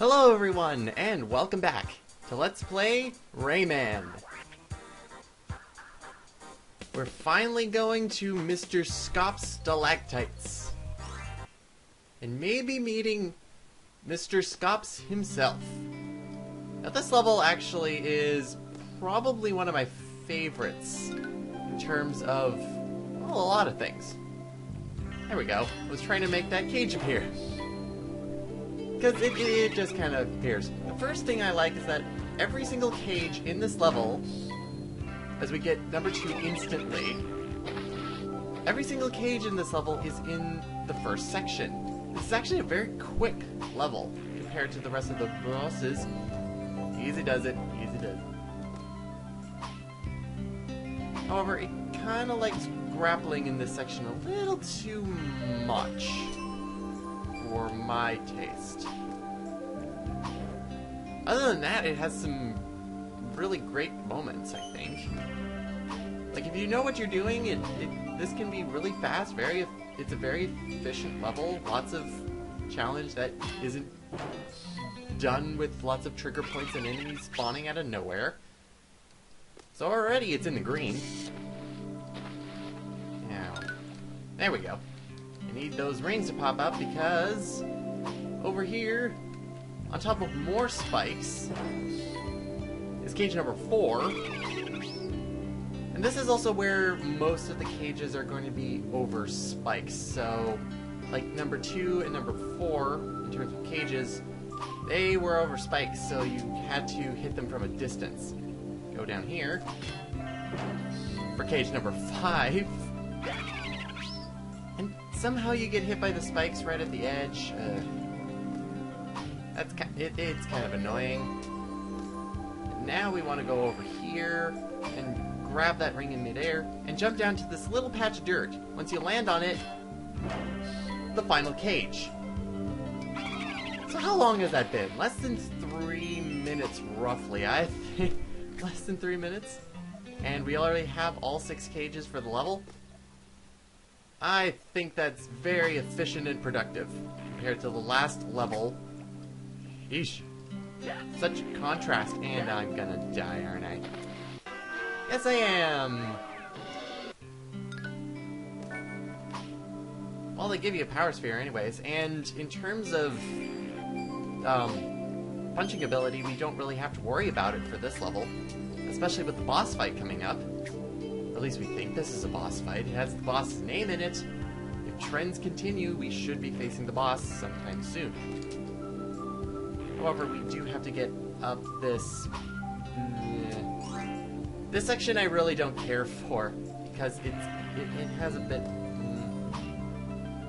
Hello everyone, and welcome back to Let's Play Rayman. We're finally going to Mr. Scoffs stalactites. And maybe meeting Mr. Scoffs himself. Now this level actually is probably one of my favorites in terms of, well, a lot of things. There we go. I was trying to make that cage appear. Because it just kind of appears. The first thing I like is that every single cage in this level, as we get number 2 instantly, every single cage in this level is in the first section. This is actually a very quick level compared to the rest of the bosses. Easy does it, easy does it. However, it kind of likes grappling in this section a little too much for my taste. Other than that, it has some really great moments, I think. Like, if you know what you're doing, this can be really fast, it's a very efficient level, lots of challenge that isn't done with lots of trigger points and enemies spawning out of nowhere. So already it's in the green. Now, there we go. I need those rings to pop up because over here, on top of more spikes, is cage number 4. And this is also where most of the cages are going to be over spikes. So, like number 2 and number 4, in terms of cages, they were over spikes, so you had to hit them from a distance. Go down here for cage number 5. And somehow you get hit by the spikes right at the edge. It's kind of annoying. And now we want to go over here and grab that ring in midair and jump down to this little patch of dirt. Once you land on it, the final cage. So how long has that been? Less than 3 minutes, roughly. I think less than 3 minutes. And we already have all 6 cages for the level. I think that's very efficient and productive compared to the last level. Eesh. Such contrast, and I'm gonna die, aren't I? Yes, I am! Well, they give you a power sphere anyways, and in terms of punching ability, we don't really have to worry about it for this level, especially with the boss fight coming up. At least we think this is a boss fight. It has the boss's name in it. If trends continue, we should be facing the boss sometime soon. However, we do have to get up this... This section I really don't care for, because it has a bit...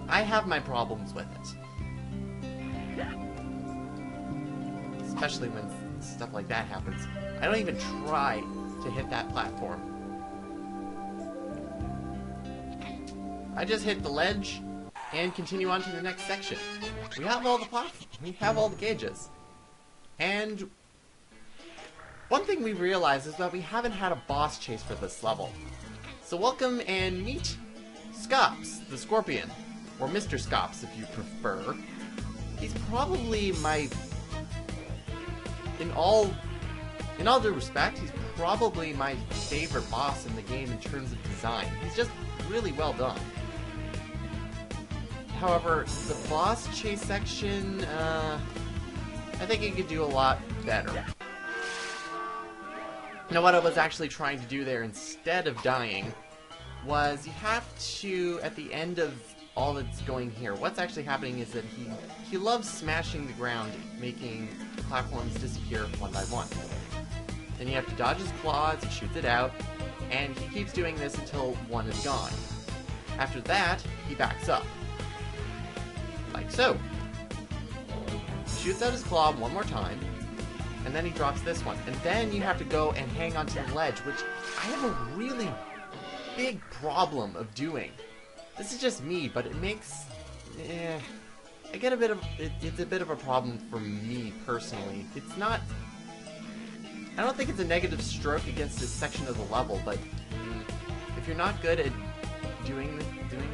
I have my problems with it. Especially when stuff like that happens. I don't even try to hit that platform. I just hit the ledge and continue on to the next section. We have all the platforms. We have all the gauges. And one thing we realized is that we haven't had a boss chase for this level. So welcome and meet Scoffs, the Scorpion, or Mr. Scoffs if you prefer. He's probably my... In all due respect, he's probably my favorite boss in the game in terms of design. He's just really well done. However, the boss chase section, I think it could do a lot better. Now, what I was actually trying to do there instead of dying was you have to, at the end of all that's going here, what's actually happening is that he loves smashing the ground, making the platforms disappear one by one. Then you have to dodge his claws, he shoots it out, and he keeps doing this until one is gone. After that, he backs up. Like so. He shoots out his claw one more time, and then he drops this one. And then you have to go and hang onto the ledge, which I have a really big problem of doing. This is just me, but it makes... I get a bit of... It's a bit of a problem for me, personally. It's not... I don't think it's a negative stroke against this section of the level, but if you're not good at doing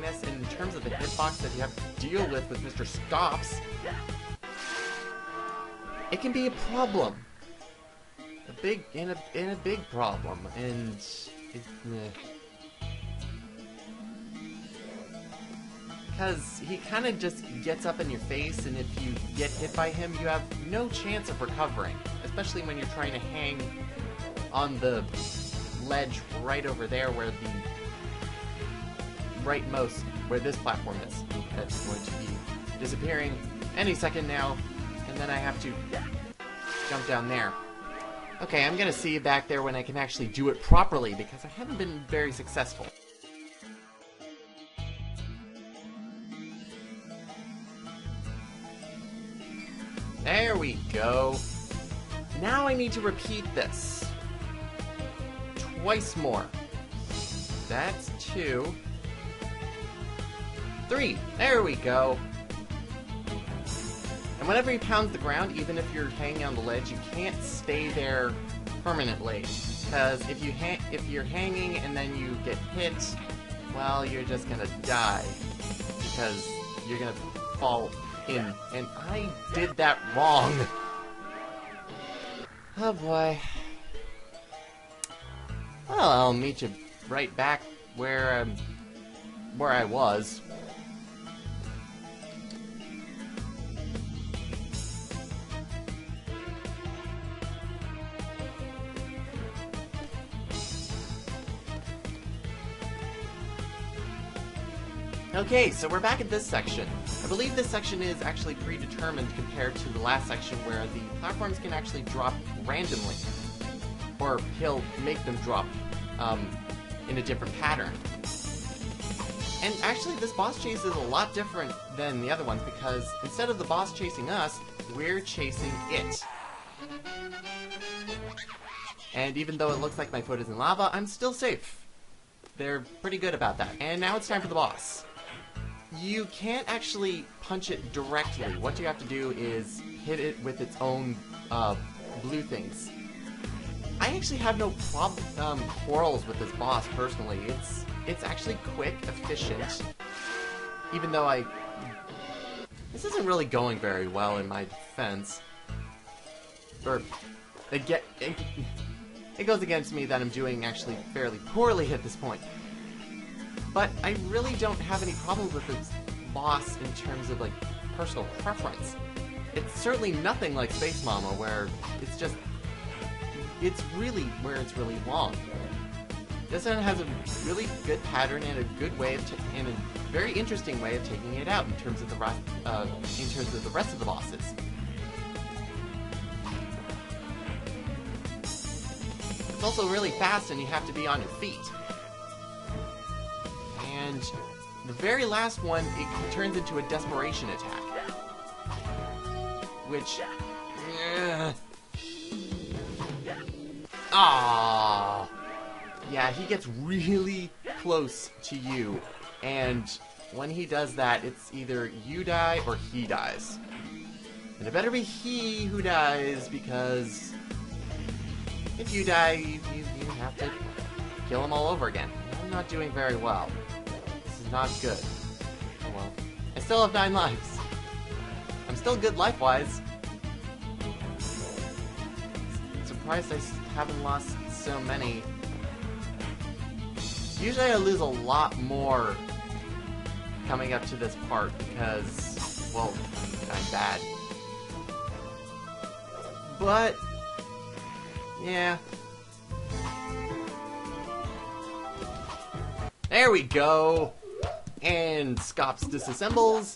this, and in terms of the hitbox that you have to deal with Mr. Scoffs, it can be a problem. A big problem, and because he kind of just gets up in your face, and if you get hit by him, you have no chance of recovering, especially when you're trying to hang on the ledge right over there where the rightmost, where this platform is. That's going to be disappearing any second now, and then I have to jump down there. Okay, I'm gonna see you back there when I can actually do it properly, because I haven't been very successful. There we go. Now I need to repeat this twice more. That's 2. 3. There we go. And whenever you pound the ground, even if you're hanging on the ledge, you can't stay there permanently. Because if you're hanging and then you get hit, well, you're just gonna die. Because you're gonna fall in. And I did that wrong. Oh boy. Well, I'll meet you right back where I was. Okay, so we're back at this section. I believe this section is actually predetermined compared to the last section where the platforms can actually drop randomly. Or he'll make them drop in a different pattern. And actually this boss chase is a lot different than the other ones because instead of the boss chasing us, we're chasing it. And even though it looks like my foot is in lava, I'm still safe. They're pretty good about that. And now it's time for the boss. You can't actually punch it directly. What you have to do is hit it with its own blue things. I actually have no quarrels with this boss personally. It's actually quick, efficient. Even though this isn't really going very well in my defense. Or it goes against me that I'm doing actually fairly poorly at this point. But I really don't have any problems with this boss in terms of, like, personal preference. It's certainly nothing like Space Mama, where it's really long. This one has a really good pattern and a good way and a very interesting way of taking it out in terms of the rest of the bosses. It's also really fast, and you have to be on your feet. And the very last one, it turns into a desperation attack. Which... Yeah, he gets really close to you. And when he does that, it's either you die or he dies. And it better be he who dies, because if you die, you have to kill him all over again. I'm not doing very well. This is not good. Oh well. I still have 9 lives. I'm still good life-wise. Surprised I haven't lost so many. Usually I lose a lot more coming up to this part because, well, I'm bad. But, yeah. There we go! And Scoffs disassembles.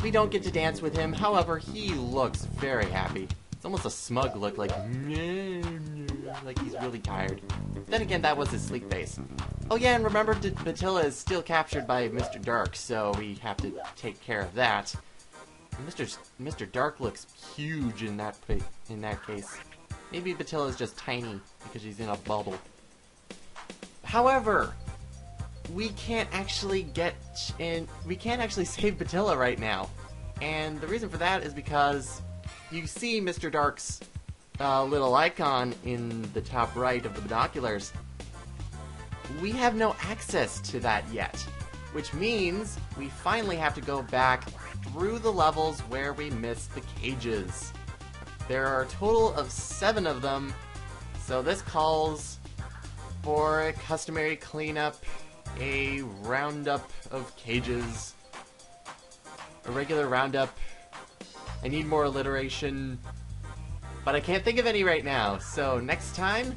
We don't get to dance with him, however, he looks very happy. It's almost a smug look, like he's really tired. Then again, that was his sleep face. Oh yeah, and remember, Batilla is still captured by Mr. Dark, so we have to take care of that. And Mr. Dark looks huge in that case. Maybe Batilla is just tiny because she's in a bubble. However, we can't actually save Batilla right now. And the reason for that is because you see Mr. Dark's little icon in the top right of the binoculars. We have no access to that yet, which means we finally have to go back through the levels where we missed the cages. There are a total of 7 of them, so this calls for a customary cleanup, a roundup of cages, a regular roundup. I need more alliteration, but I can't think of any right now, so next time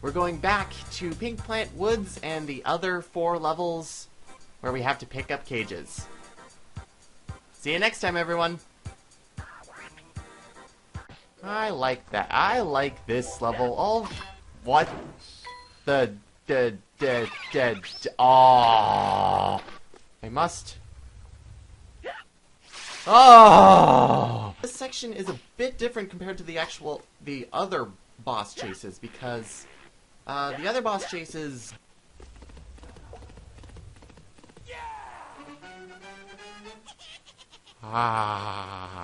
we're going back to Pink Plant Woods and the other 4 levels where we have to pick up cages. See you next time, everyone! I like that. I like this level. Oh, what? Oh, I must. Oh! This section is a bit different compared to the other boss chases, because the other boss chases. Ah.